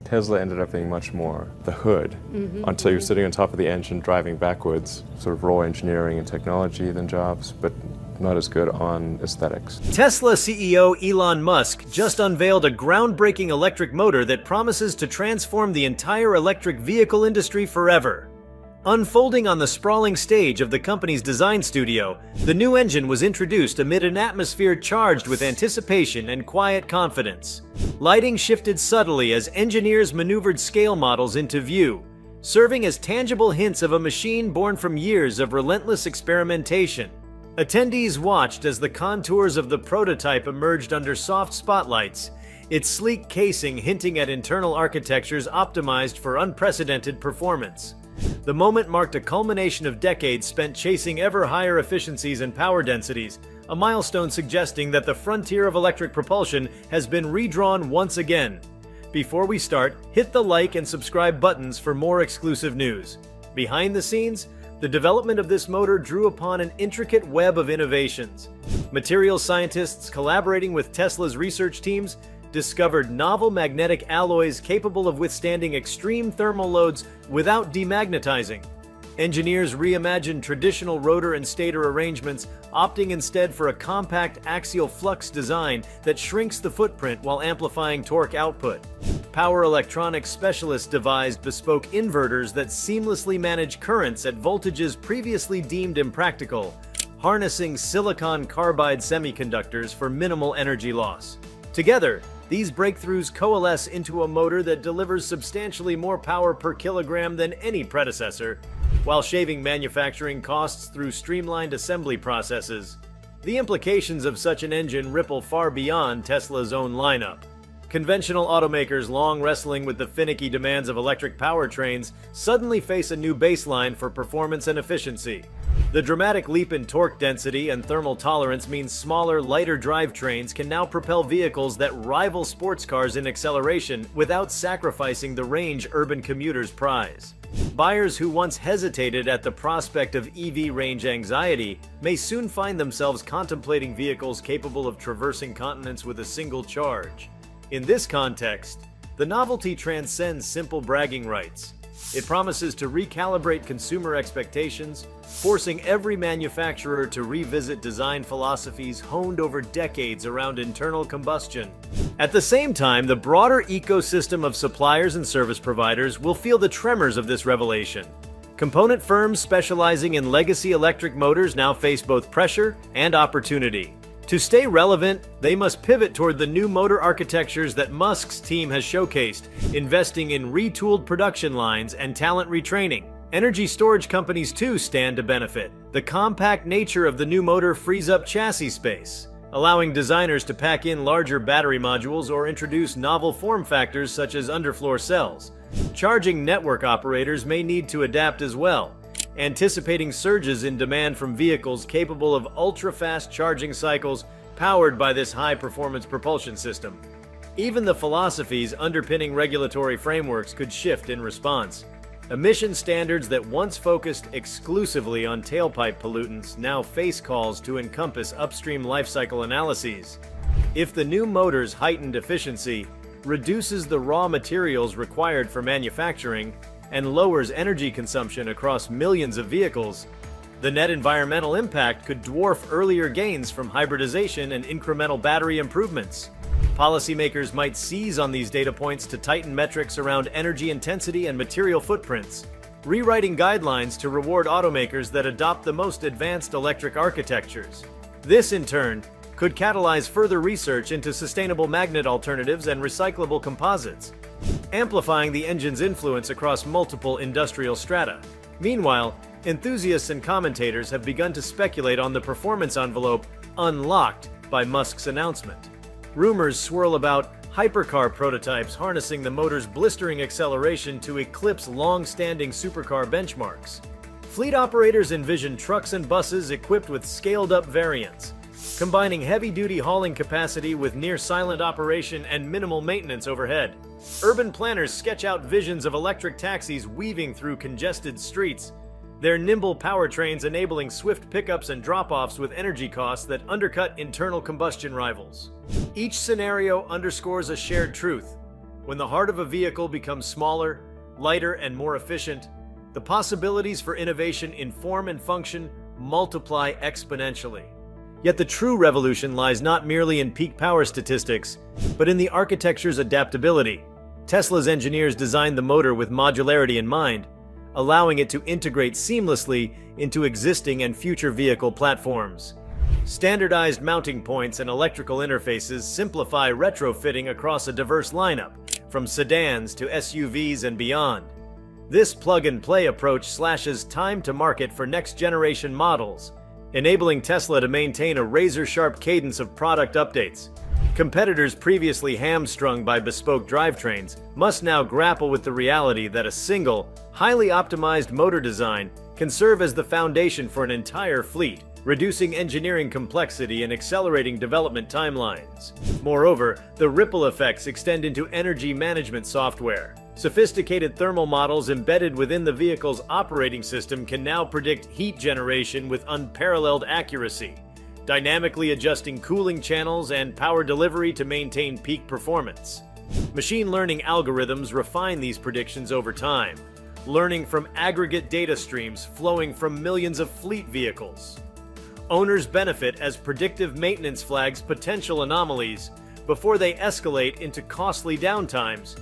Tesla ended up being much more the hood until you're sitting on top of the engine driving backwards, sort of raw engineering and technology than Jobs, but not as good on aesthetics. Tesla CEO Elon Musk just unveiled a groundbreaking electric motor that promises to transform the entire electric vehicle industry forever. Unfolding on the sprawling stage of the company's design studio, the new engine was introduced amid an atmosphere charged with anticipation and quiet confidence. Lighting shifted subtly as engineers maneuvered scale models into view, serving as tangible hints of a machine born from years of relentless experimentation. Attendees watched as the contours of the prototype emerged under soft spotlights, its sleek casing hinting at internal architectures optimized for unprecedented performance. The moment marked a culmination of decades spent chasing ever higher efficiencies and power densities, a milestone suggesting that the frontier of electric propulsion has been redrawn once again. Before we start, hit the like and subscribe buttons for more exclusive news. Behind the scenes, the development of this motor drew upon an intricate web of innovations. Materials scientists collaborating with Tesla's research teams discovered novel magnetic alloys capable of withstanding extreme thermal loads without demagnetizing. Engineers reimagined traditional rotor and stator arrangements, opting instead for a compact axial flux design that shrinks the footprint while amplifying torque output. Power electronics specialists devised bespoke inverters that seamlessly manage currents at voltages previously deemed impractical, harnessing silicon carbide semiconductors for minimal energy loss. Together, these breakthroughs coalesce into a motor that delivers substantially more power per kilogram than any predecessor, while shaving manufacturing costs through streamlined assembly processes. The implications of such an engine ripple far beyond Tesla's own lineup. Conventional automakers long wrestling with the finicky demands of electric powertrains suddenly face a new baseline for performance and efficiency. The dramatic leap in torque density and thermal tolerance means smaller, lighter drivetrains can now propel vehicles that rival sports cars in acceleration without sacrificing the range urban commuters prize. Buyers who once hesitated at the prospect of EV range anxiety may soon find themselves contemplating vehicles capable of traversing continents with a single charge. In this context, the novelty transcends simple bragging rights. It promises to recalibrate consumer expectations, forcing every manufacturer to revisit design philosophies honed over decades around internal combustion. At the same time, the broader ecosystem of suppliers and service providers will feel the tremors of this revelation. Component firms specializing in legacy electric motors now face both pressure and opportunity. To stay relevant, they must pivot toward the new motor architectures that Musk's team has showcased, investing in retooled production lines and talent retraining. Energy storage companies too stand to benefit. The compact nature of the new motor frees up chassis space, allowing designers to pack in larger battery modules or introduce novel form factors such as underfloor cells. Charging network operators may need to adapt as well, anticipating surges in demand from vehicles capable of ultra-fast charging cycles powered by this high-performance propulsion system. Even the philosophies underpinning regulatory frameworks could shift in response. Emission standards that once focused exclusively on tailpipe pollutants now face calls to encompass upstream lifecycle analyses. If the new motor's heightened efficiency reduces the raw materials required for manufacturing and lowers energy consumption across millions of vehicles, the net environmental impact could dwarf earlier gains from hybridization and incremental battery improvements. Policymakers might seize on these data points to tighten metrics around energy intensity and material footprints, rewriting guidelines to reward automakers that adopt the most advanced electric architectures. This, in turn, could catalyze further research into sustainable magnet alternatives and recyclable composites, amplifying the engine's influence across multiple industrial strata. Meanwhile, enthusiasts and commentators have begun to speculate on the performance envelope unlocked by Musk's announcement. Rumors swirl about hypercar prototypes harnessing the motor's blistering acceleration to eclipse long-standing supercar benchmarks. Fleet operators envision trucks and buses equipped with scaled-up variants, combining heavy-duty hauling capacity with near-silent operation and minimal maintenance overhead. Urban planners sketch out visions of electric taxis weaving through congested streets, their nimble powertrains enabling swift pickups and drop-offs with energy costs that undercut internal combustion rivals. Each scenario underscores a shared truth. When the heart of a vehicle becomes smaller, lighter, and more efficient, the possibilities for innovation in form and function multiply exponentially. Yet the true revolution lies not merely in peak power statistics, but in the architecture's adaptability. Tesla's engineers designed the motor with modularity in mind, allowing it to integrate seamlessly into existing and future vehicle platforms. Standardized mounting points and electrical interfaces simplify retrofitting across a diverse lineup, from sedans to SUVs and beyond. This plug-and-play approach slashes time to market for next-generation models, enabling Tesla to maintain a razor-sharp cadence of product updates. Competitors previously hamstrung by bespoke drivetrains must now grapple with the reality that a single, highly optimized motor design can serve as the foundation for an entire fleet, reducing engineering complexity and accelerating development timelines. Moreover, the ripple effects extend into energy management software. Sophisticated thermal models embedded within the vehicle's operating system can now predict heat generation with unparalleled accuracy, dynamically adjusting cooling channels and power delivery to maintain peak performance. Machine learning algorithms refine these predictions over time, learning from aggregate data streams flowing from millions of fleet vehicles. Owners benefit as predictive maintenance flags potential anomalies before they escalate into costly downtimes,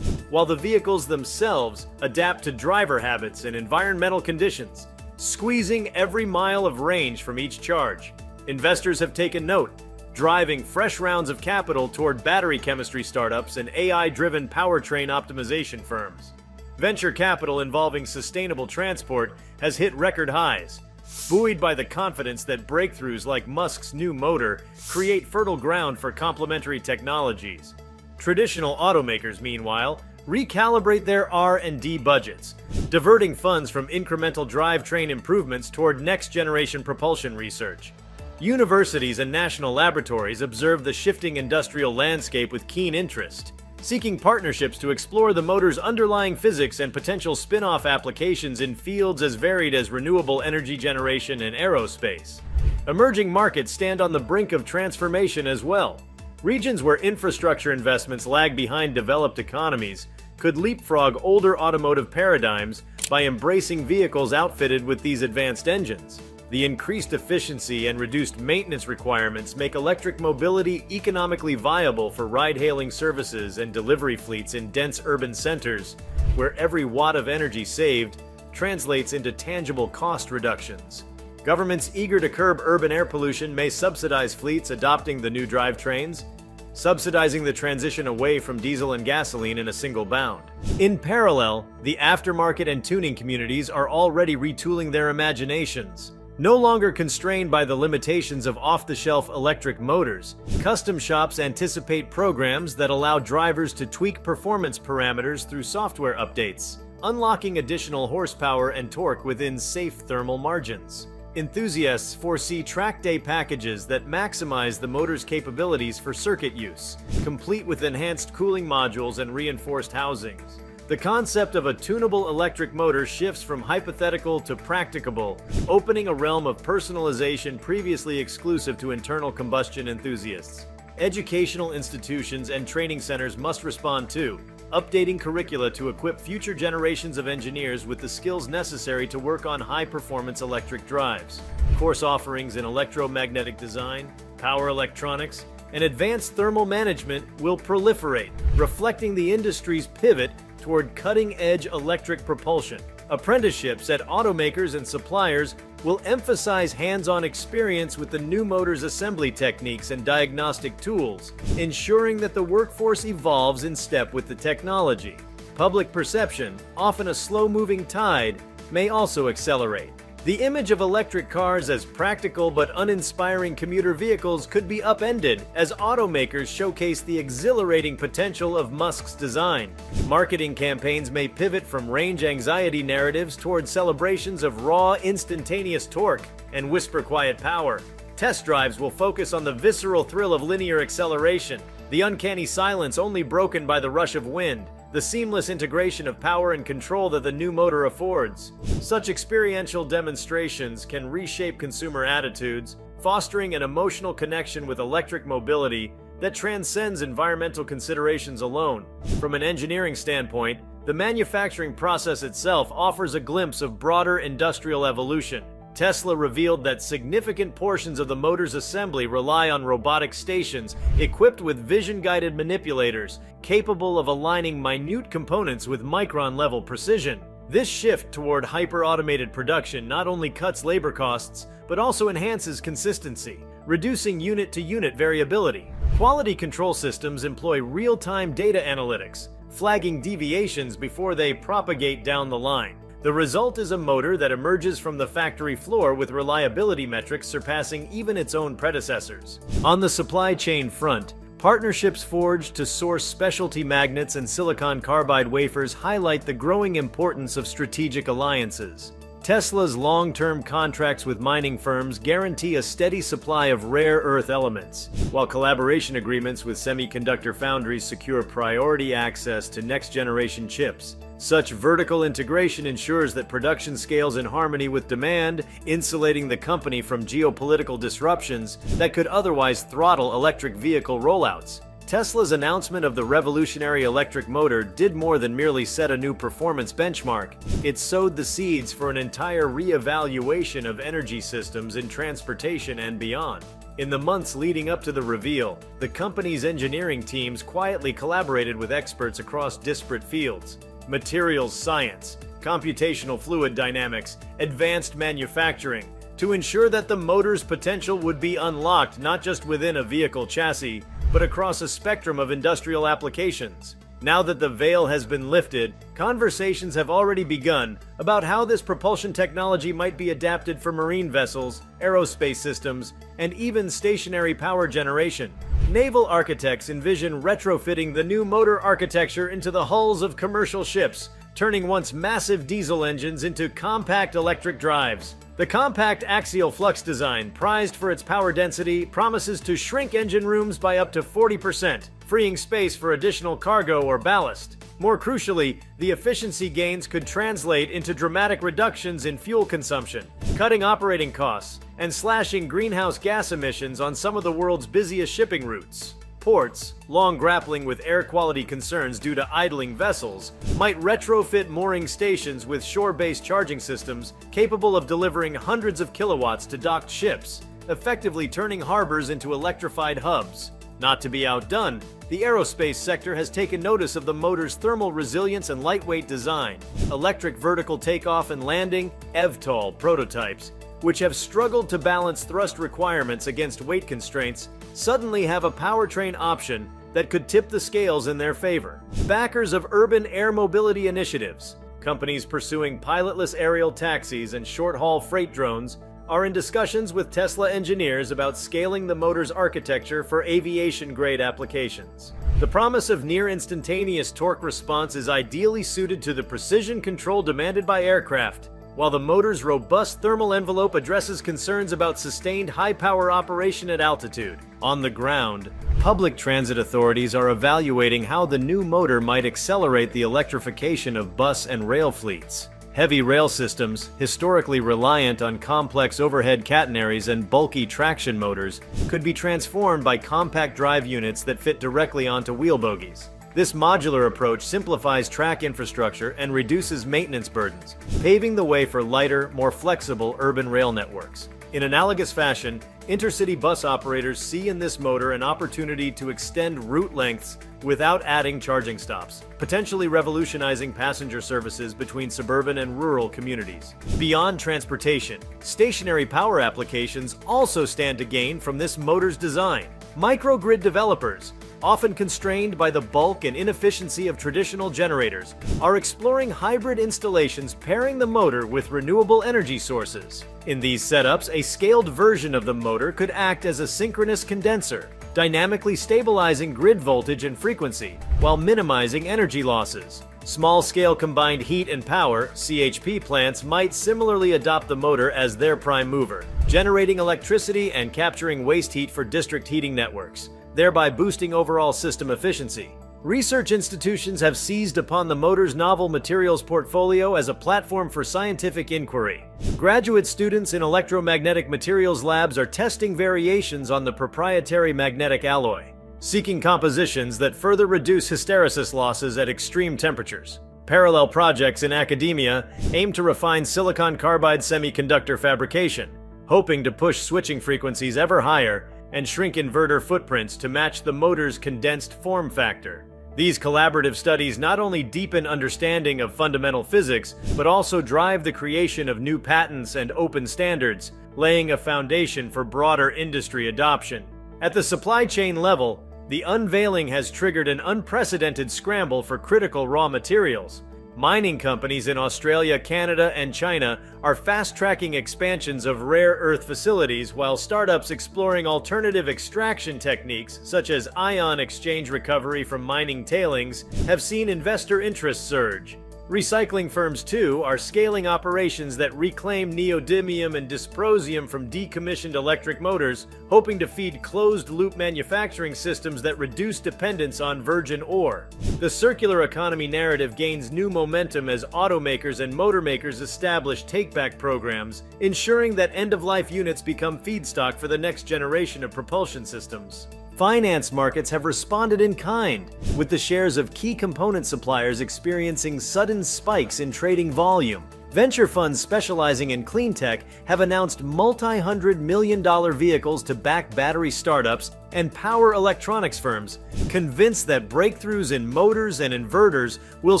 while the vehicles themselves adapt to driver habits and environmental conditions, squeezing every mile of range from each charge. Investors have taken note, driving fresh rounds of capital toward battery chemistry startups and AI-driven powertrain optimization firms. Venture capital involving sustainable transport has hit record highs, buoyed by the confidence that breakthroughs like Musk's new motor create fertile ground for complementary technologies. Traditional automakers, meanwhile, recalibrate their R&D budgets, diverting funds from incremental drivetrain improvements toward next-generation propulsion research. Universities and national laboratories observe the shifting industrial landscape with keen interest, seeking partnerships to explore the motor's underlying physics and potential spin-off applications in fields as varied as renewable energy generation and aerospace. Emerging markets stand on the brink of transformation as well. Regions where infrastructure investments lag behind developed economies could leapfrog older automotive paradigms by embracing vehicles outfitted with these advanced engines. The increased efficiency and reduced maintenance requirements make electric mobility economically viable for ride-hailing services and delivery fleets in dense urban centers, where every watt of energy saved translates into tangible cost reductions. Governments eager to curb urban air pollution may subsidize fleets adopting the new drivetrains, subsidizing the transition away from diesel and gasoline in a single bound. In parallel, the aftermarket and tuning communities are already retooling their imaginations. No longer constrained by the limitations of off-the-shelf electric motors, custom shops anticipate programs that allow drivers to tweak performance parameters through software updates, unlocking additional horsepower and torque within safe thermal margins. Enthusiasts foresee track day packages that maximize the motor's capabilities for circuit use, complete with enhanced cooling modules and reinforced housings. The concept of a tunable electric motor shifts from hypothetical to practicable, opening a realm of personalization previously exclusive to internal combustion enthusiasts. Educational institutions and training centers must respond too, updating curricula to equip future generations of engineers with the skills necessary to work on high-performance electric drives. Course offerings in electromagnetic design, power electronics, and advanced thermal management will proliferate, reflecting the industry's pivot toward cutting-edge electric propulsion. Apprenticeships at automakers and suppliers will emphasize hands-on experience with the new motor's assembly techniques and diagnostic tools, ensuring that the workforce evolves in step with the technology. Public perception, often a slow-moving tide, may also accelerate. The image of electric cars as practical but uninspiring commuter vehicles could be upended as automakers showcase the exhilarating potential of Musk's design. Marketing campaigns may pivot from range anxiety narratives toward celebrations of raw, instantaneous torque and whisper-quiet power. Test drives will focus on the visceral thrill of linear acceleration, the uncanny silence only broken by the rush of wind, the seamless integration of power and control that the new motor affords. Such experiential demonstrations can reshape consumer attitudes, fostering an emotional connection with electric mobility that transcends environmental considerations alone. From an engineering standpoint, the manufacturing process itself offers a glimpse of broader industrial evolution. Tesla revealed that significant portions of the motor's assembly rely on robotic stations equipped with vision-guided manipulators capable of aligning minute components with micron-level precision. This shift toward hyper-automated production not only cuts labor costs, but also enhances consistency, reducing unit-to-unit variability. Quality control systems employ real-time data analytics, flagging deviations before they propagate down the line. The result is a motor that emerges from the factory floor with reliability metrics surpassing even its own predecessors. On the supply chain front, partnerships forged to source specialty magnets and silicon carbide wafers highlight the growing importance of strategic alliances. Tesla's long-term contracts with mining firms guarantee a steady supply of rare earth elements, while collaboration agreements with semiconductor foundries secure priority access to next-generation chips. Such vertical integration ensures that production scales in harmony with demand, insulating the company from geopolitical disruptions that could otherwise throttle electric vehicle rollouts. Tesla's announcement of the revolutionary electric motor did more than merely set a new performance benchmark. It sowed the seeds for an entire re-evaluation of energy systems in transportation and beyond. In the months leading up to the reveal, the company's engineering teams quietly collaborated with experts across disparate fields: materials science, computational fluid dynamics, advanced manufacturing, to ensure that the motor's potential would be unlocked not just within a vehicle chassis, but across a spectrum of industrial applications. Now that the veil has been lifted, conversations have already begun about how this propulsion technology might be adapted for marine vessels, aerospace systems, and even stationary power generation. Naval architects envision retrofitting the new motor architecture into the hulls of commercial ships, turning once massive diesel engines into compact electric drives. The compact axial flux design, prized for its power density, promises to shrink engine rooms by up to 40%, freeing space for additional cargo or ballast. More crucially, the efficiency gains could translate into dramatic reductions in fuel consumption, cutting operating costs, and slashing greenhouse gas emissions on some of the world's busiest shipping routes. Ports, long grappling with air quality concerns due to idling vessels, might retrofit mooring stations with shore-based charging systems capable of delivering hundreds of kilowatts to docked ships, effectively turning harbors into electrified hubs. Not to be outdone, the aerospace sector has taken notice of the motor's thermal resilience and lightweight design. Electric vertical takeoff and landing (eVTOL) prototypes, which have struggled to balance thrust requirements against weight constraints, suddenly have a powertrain option that could tip the scales in their favor. Backers of urban air mobility initiatives, companies pursuing pilotless aerial taxis and short-haul freight drones, are in discussions with Tesla engineers about scaling the motor's architecture for aviation-grade applications. The promise of near-instantaneous torque response is ideally suited to the precision control demanded by aircraft, while the motor's robust thermal envelope addresses concerns about sustained high-power operation at altitude. On the ground, public transit authorities are evaluating how the new motor might accelerate the electrification of bus and rail fleets. Heavy rail systems, historically reliant on complex overhead catenaries and bulky traction motors, could be transformed by compact drive units that fit directly onto wheel bogies. This modular approach simplifies track infrastructure and reduces maintenance burdens, paving the way for lighter, more flexible urban rail networks. In analogous fashion, intercity bus operators see in this motor an opportunity to extend route lengths without adding charging stops, potentially revolutionizing passenger services between suburban and rural communities. Beyond transportation, stationary power applications also stand to gain from this motor's design. Microgrid developers, often constrained by the bulk and inefficiency of traditional generators, are exploring hybrid installations pairing the motor with renewable energy sources. In these setups, a scaled version of the motor could act as a synchronous condenser, dynamically stabilizing grid voltage and frequency, while minimizing energy losses. Small-scale combined heat and power (CHP) plants might similarly adopt the motor as their prime mover, generating electricity and capturing waste heat for district heating networks, thereby boosting overall system efficiency. Research institutions have seized upon the motor's novel materials portfolio as a platform for scientific inquiry. Graduate students in electromagnetic materials labs are testing variations on the proprietary magnetic alloy. seeking compositions that further reduce hysteresis losses at extreme temperatures. Parallel projects in academia aim to refine silicon carbide semiconductor fabrication, hoping to push switching frequencies ever higher and shrink inverter footprints to match the motor's condensed form factor. These collaborative studies not only deepen understanding of fundamental physics, but also drive the creation of new patents and open standards, laying a foundation for broader industry adoption. At the supply chain level, the unveiling has triggered an unprecedented scramble for critical raw materials. Mining companies in Australia, Canada, and China are fast-tracking expansions of rare earth facilities, while startups exploring alternative extraction techniques, such as ion exchange recovery from mining tailings, have seen investor interest surge. Recycling firms, too, are scaling operations that reclaim neodymium and dysprosium from decommissioned electric motors, hoping to feed closed-loop manufacturing systems that reduce dependence on virgin ore. The circular economy narrative gains new momentum as automakers and motor makers establish take-back programs, ensuring that end-of-life units become feedstock for the next generation of propulsion systems. Finance markets have responded in kind, with the shares of key component suppliers experiencing sudden spikes in trading volume. Venture funds specializing in clean tech have announced multi-hundred-million-dollar vehicles to back battery startups, and power electronics firms, convinced that breakthroughs in motors and inverters will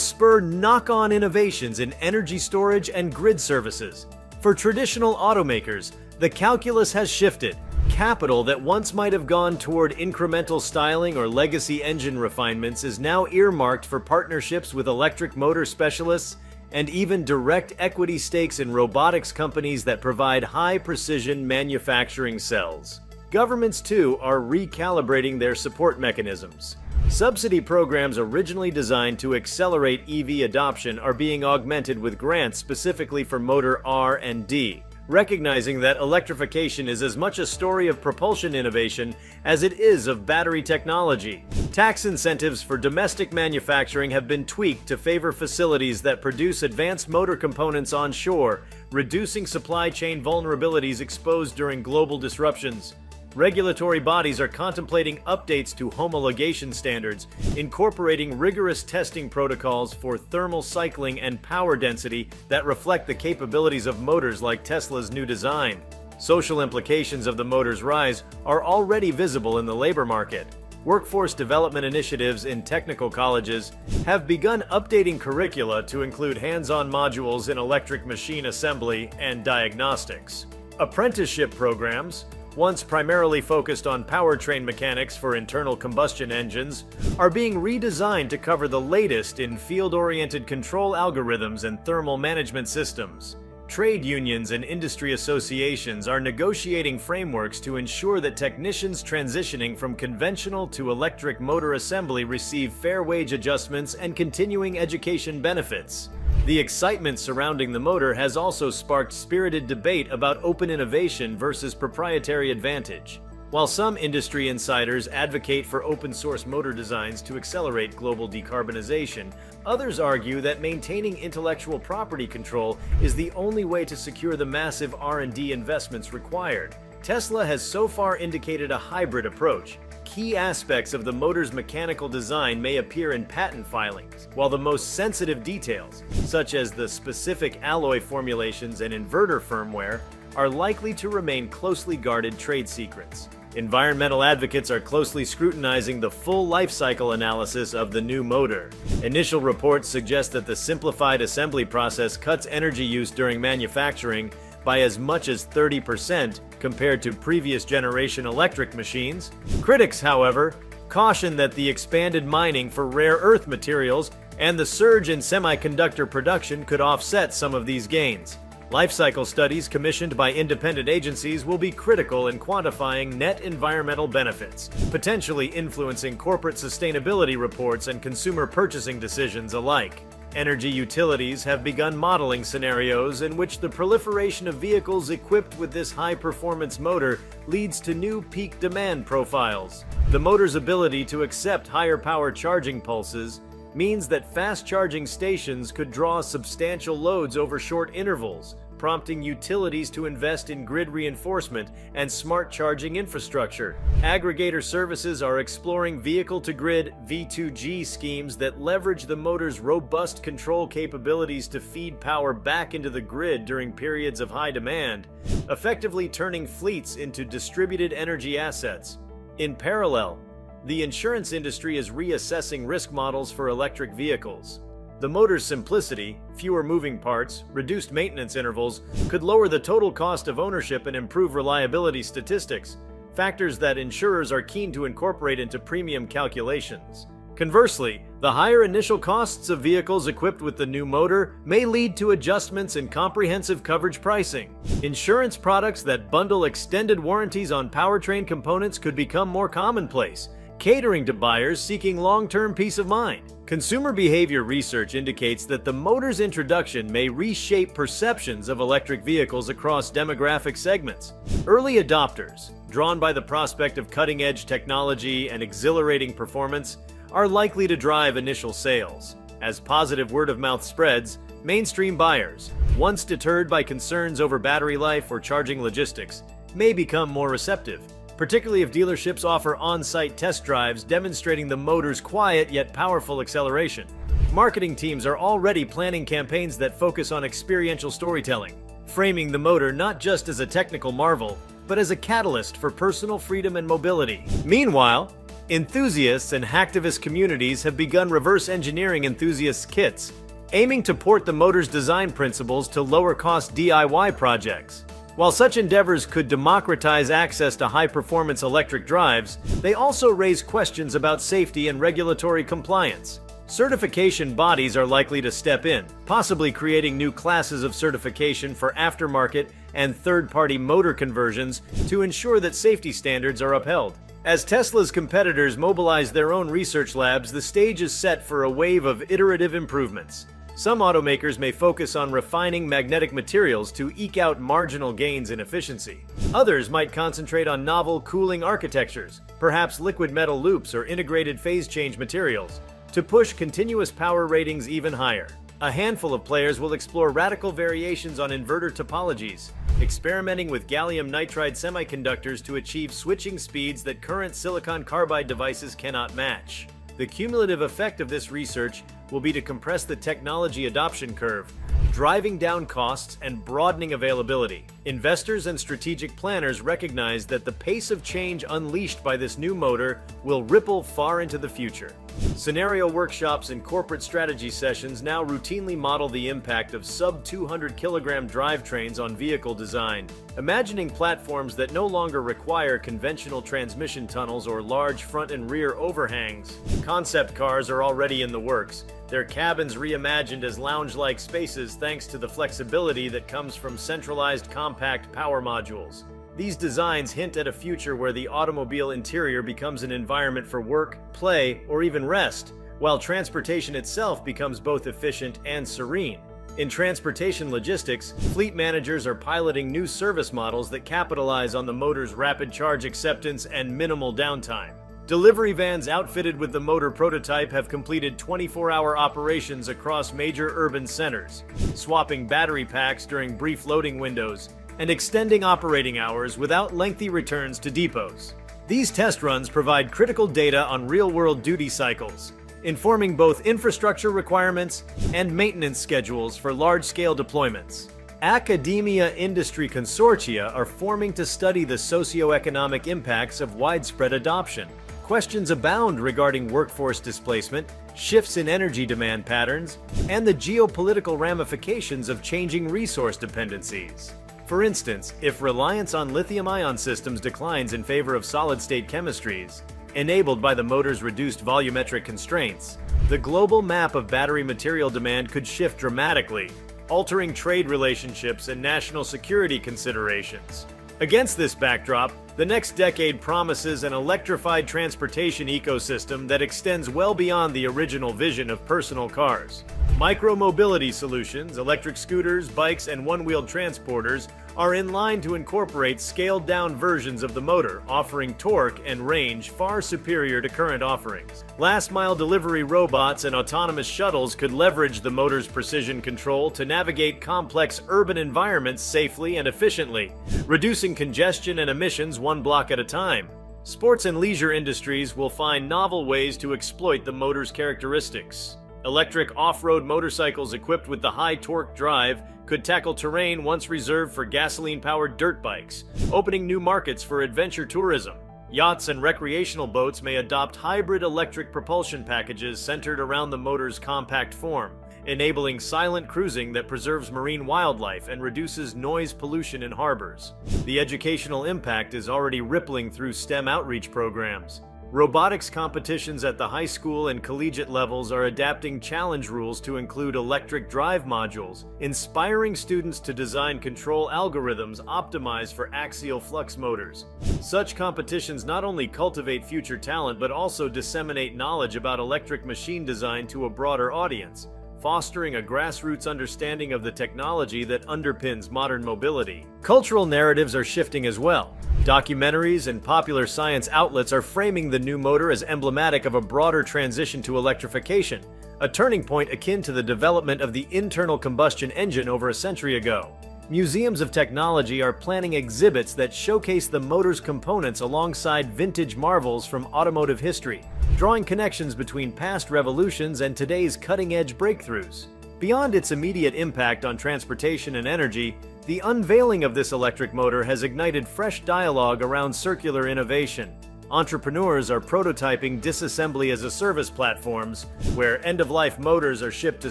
spur knock-on innovations in energy storage and grid services. For traditional automakers, the calculus has shifted. Capital that once might have gone toward incremental styling or legacy engine refinements is now earmarked for partnerships with electric motor specialists and even direct equity stakes in robotics companies that provide high-precision manufacturing cells. Governments, too, are recalibrating their support mechanisms. Subsidy programs originally designed to accelerate EV adoption are being augmented with grants specifically for motor R&D. Recognizing that electrification is as much a story of propulsion innovation as it is of battery technology. Tax incentives for domestic manufacturing have been tweaked to favor facilities that produce advanced motor components onshore, reducing supply chain vulnerabilities exposed during global disruptions. Regulatory bodies are contemplating updates to homologation standards, incorporating rigorous testing protocols for thermal cycling and power density that reflect the capabilities of motors like Tesla's new design. Social implications of the motor's rise are already visible in the labor market. Workforce development initiatives in technical colleges have begun updating curricula to include hands-on modules in electric machine assembly and diagnostics. Apprenticeship programs, once primarily focused on powertrain mechanics for internal combustion engines, are being redesigned to cover the latest in field-oriented control algorithms and thermal management systems. Trade unions and industry associations are negotiating frameworks to ensure that technicians transitioning from conventional to electric motor assembly receive fair wage adjustments and continuing education benefits. The excitement surrounding the motor has also sparked spirited debate about open innovation versus proprietary advantage. While some industry insiders advocate for open-source motor designs to accelerate global decarbonization, others argue that maintaining intellectual property control is the only way to secure the massive R&D investments required. Tesla has so far indicated a hybrid approach. Key aspects of the motor's mechanical design may appear in patent filings, while the most sensitive details, such as the specific alloy formulations and inverter firmware, are likely to remain closely guarded trade secrets. Environmental advocates are closely scrutinizing the full life cycle analysis of the new motor. Initial reports suggest that the simplified assembly process cuts energy use during manufacturing by as much as 30% compared to previous generation electric machines. Critics, however, caution that the expanded mining for rare earth materials and the surge in semiconductor production could offset some of these gains. Life cycle studies commissioned by independent agencies will be critical in quantifying net environmental benefits, potentially influencing corporate sustainability reports and consumer purchasing decisions alike. Energy utilities have begun modeling scenarios in which the proliferation of vehicles equipped with this high-performance motor leads to new peak demand profiles. The motor's ability to accept higher power charging pulses means that fast charging stations could draw substantial loads over short intervals, prompting utilities to invest in grid reinforcement and smart charging infrastructure. Aggregator services are exploring vehicle-to-grid (V2G) schemes that leverage the motor's robust control capabilities to feed power back into the grid during periods of high demand, effectively turning fleets into distributed energy assets. In parallel, the insurance industry is reassessing risk models for electric vehicles. The motor's simplicity, fewer moving parts, reduced maintenance intervals could lower the total cost of ownership and improve reliability statistics, factors that insurers are keen to incorporate into premium calculations. Conversely, the higher initial costs of vehicles equipped with the new motor may lead to adjustments in comprehensive coverage pricing. Insurance products that bundle extended warranties on powertrain components could become more commonplace, catering to buyers seeking long-term peace of mind. Consumer behavior research indicates that the motor's introduction may reshape perceptions of electric vehicles across demographic segments. Early adopters, drawn by the prospect of cutting-edge technology and exhilarating performance, are likely to drive initial sales. As positive word-of-mouth spreads, mainstream buyers, once deterred by concerns over battery life or charging logistics, may become more receptive, particularly if dealerships offer on-site test drives demonstrating the motor's quiet yet powerful acceleration. Marketing teams are already planning campaigns that focus on experiential storytelling, framing the motor not just as a technical marvel, but as a catalyst for personal freedom and mobility. Meanwhile, enthusiasts and hacktivist communities have begun reverse engineering enthusiast kits, aiming to port the motor's design principles to lower-cost DIY projects. While such endeavors could democratize access to high-performance electric drives, they also raise questions about safety and regulatory compliance. Certification bodies are likely to step in, possibly creating new classes of certification for aftermarket and third-party motor conversions to ensure that safety standards are upheld. As Tesla's competitors mobilize their own research labs, the stage is set for a wave of iterative improvements. Some automakers may focus on refining magnetic materials to eke out marginal gains in efficiency. Others might concentrate on novel cooling architectures, perhaps liquid metal loops or integrated phase change materials, to push continuous power ratings even higher. A handful of players will explore radical variations on inverter topologies, experimenting with gallium nitride semiconductors to achieve switching speeds that current silicon carbide devices cannot match. The cumulative effect of this research will be to compress the technology adoption curve, driving down costs and broadening availability. Investors and strategic planners recognize that the pace of change unleashed by this new motor will ripple far into the future. Scenario workshops and corporate strategy sessions now routinely model the impact of sub-200 kilogram drivetrains on vehicle design, imagining platforms that no longer require conventional transmission tunnels or large front and rear overhangs. Concept cars are already in the works, their cabins reimagined as lounge-like spaces thanks to the flexibility that comes from centralized compact power modules. These designs hint at a future where the automobile interior becomes an environment for work, play, or even rest, while transportation itself becomes both efficient and serene. In transportation logistics, fleet managers are piloting new service models that capitalize on the motor's rapid charge acceptance and minimal downtime. Delivery vans outfitted with the motor prototype have completed 24-hour operations across major urban centers, swapping battery packs during brief loading windows and extending operating hours without lengthy returns to depots. These test runs provide critical data on real-world duty cycles, informing both infrastructure requirements and maintenance schedules for large-scale deployments. Academia industry consortia are forming to study the socioeconomic impacts of widespread adoption. Questions abound regarding workforce displacement, shifts in energy demand patterns, and the geopolitical ramifications of changing resource dependencies. For instance, if reliance on lithium-ion systems declines in favor of solid-state chemistries, enabled by the motor's reduced volumetric constraints, the global map of battery material demand could shift dramatically, altering trade relationships and national security considerations. Against this backdrop, the next decade promises an electrified transportation ecosystem that extends well beyond the original vision of personal cars. Micro-mobility solutions, electric scooters, bikes, and one-wheeled transporters are in line to incorporate scaled-down versions of the motor, offering torque and range far superior to current offerings. Last-mile delivery robots and autonomous shuttles could leverage the motor's precision control to navigate complex urban environments safely and efficiently, reducing congestion and emissions one block at a time. Sports and leisure industries will find novel ways to exploit the motor's characteristics. Electric off-road motorcycles equipped with the high-torque drive could tackle terrain once reserved for gasoline-powered dirt bikes, opening new markets for adventure tourism. Yachts and recreational boats may adopt hybrid electric propulsion packages centered around the motor's compact form, enabling silent cruising that preserves marine wildlife and reduces noise pollution in harbors. The educational impact is already rippling through STEM outreach programs. Robotics competitions at the high school and collegiate levels are adapting challenge rules to include electric drive modules, inspiring students to design control algorithms optimized for axial flux motors. Such competitions not only cultivate future talent but also disseminate knowledge about electric machine design to a broader audience, fostering a grassroots understanding of the technology that underpins modern mobility. Cultural narratives are shifting as well. Documentaries and popular science outlets are framing the new motor as emblematic of a broader transition to electrification, a turning point akin to the development of the internal combustion engine over a century ago. Museums of technology are planning exhibits that showcase the motor's components alongside vintage marvels from automotive history, drawing connections between past revolutions and today's cutting-edge breakthroughs. Beyond its immediate impact on transportation and energy, the unveiling of this electric motor has ignited fresh dialogue around circular innovation. Entrepreneurs are prototyping disassembly-as-a-service platforms, where end-of-life motors are shipped to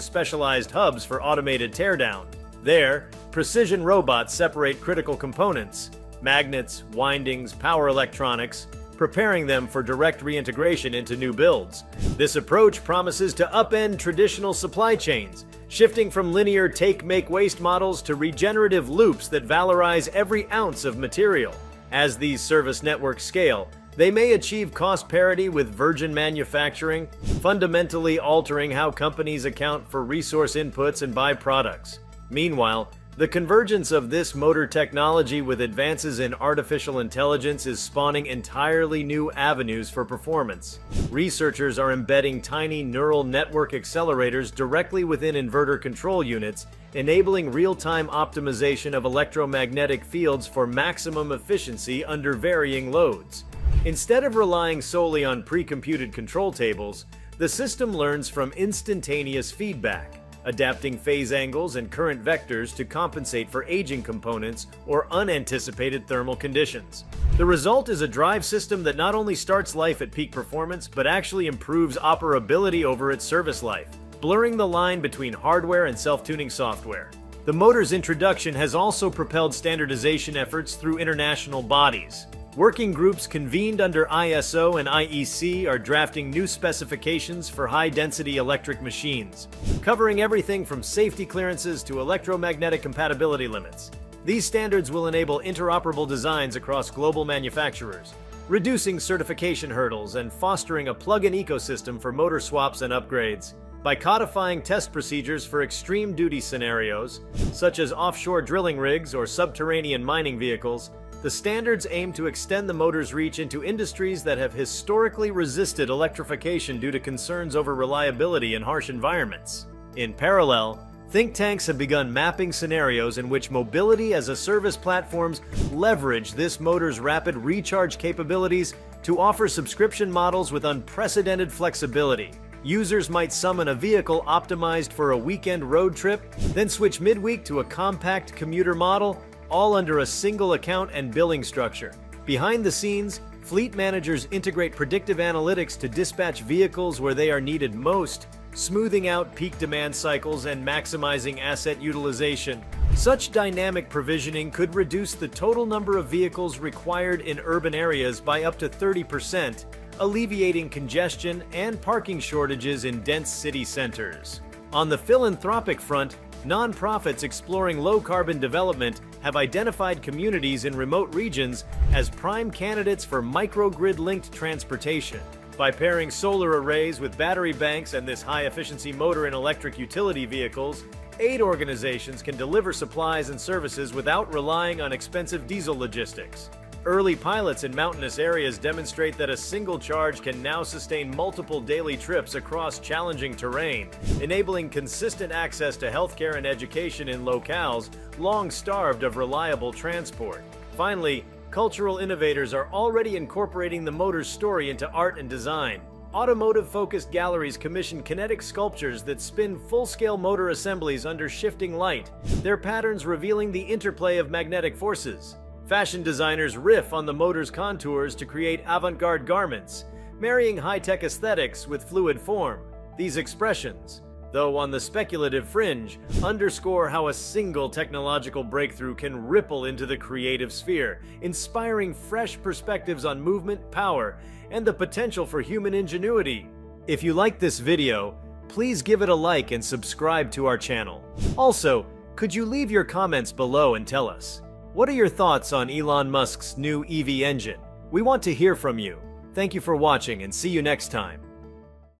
specialized hubs for automated teardown. There, precision robots separate critical components, magnets, windings, power electronics, preparing them for direct reintegration into new builds. This approach promises to upend traditional supply chains, shifting from linear take-make-waste models to regenerative loops that valorize every ounce of material. As these service networks scale, they may achieve cost parity with virgin manufacturing, fundamentally altering how companies account for resource inputs and buy products. Meanwhile, the convergence of this motor technology with advances in artificial intelligence is spawning entirely new avenues for performance. Researchers are embedding tiny neural network accelerators directly within inverter control units, enabling real-time optimization of electromagnetic fields for maximum efficiency under varying loads. Instead of relying solely on pre-computed control tables, the system learns from instantaneous feedback, adapting phase angles and current vectors to compensate for aging components or unanticipated thermal conditions. The result is a drive system that not only starts life at peak performance, but actually improves operability over its service life, blurring the line between hardware and self-tuning software. The motor's introduction has also propelled standardization efforts through international bodies. Working groups convened under ISO and IEC are drafting new specifications for high-density electric machines, covering everything from safety clearances to electromagnetic compatibility limits. These standards will enable interoperable designs across global manufacturers, reducing certification hurdles and fostering a plug-in ecosystem for motor swaps and upgrades. By codifying test procedures for extreme duty scenarios, such as offshore drilling rigs or subterranean mining vehicles, the standards aim to extend the motor's reach into industries that have historically resisted electrification due to concerns over reliability in harsh environments. In parallel, think tanks have begun mapping scenarios in which mobility-as-a-service platforms leverage this motor's rapid recharge capabilities to offer subscription models with unprecedented flexibility. Users might summon a vehicle optimized for a weekend road trip, then switch midweek to a compact commuter model, all under a single account and billing structure. Behind the scenes, fleet managers integrate predictive analytics to dispatch vehicles where they are needed most, smoothing out peak demand cycles and maximizing asset utilization. Such dynamic provisioning could reduce the total number of vehicles required in urban areas by up to 30%, alleviating congestion and parking shortages in dense city centers. On the philanthropic front, nonprofits exploring low-carbon development have identified communities in remote regions as prime candidates for microgrid-linked transportation. By pairing solar arrays with battery banks and this high-efficiency motor in electric utility vehicles, aid organizations can deliver supplies and services without relying on expensive diesel logistics. Early pilots in mountainous areas demonstrate that a single charge can now sustain multiple daily trips across challenging terrain, enabling consistent access to healthcare and education in locales long starved of reliable transport. Finally, cultural innovators are already incorporating the motor's story into art and design. Automotive-focused galleries commission kinetic sculptures that spin full-scale motor assemblies under shifting light, their patterns revealing the interplay of magnetic forces. Fashion designers riff on the motor's contours to create avant-garde garments, marrying high-tech aesthetics with fluid form. These expressions, though on the speculative fringe, underscore how a single technological breakthrough can ripple into the creative sphere, inspiring fresh perspectives on movement, power, and the potential for human ingenuity. If you liked this video, please give it a like and subscribe to our channel. Also, could you leave your comments below and tell us, what are your thoughts on Elon Musk's new EV engine? We want to hear from you. Thank you for watching and see you next time.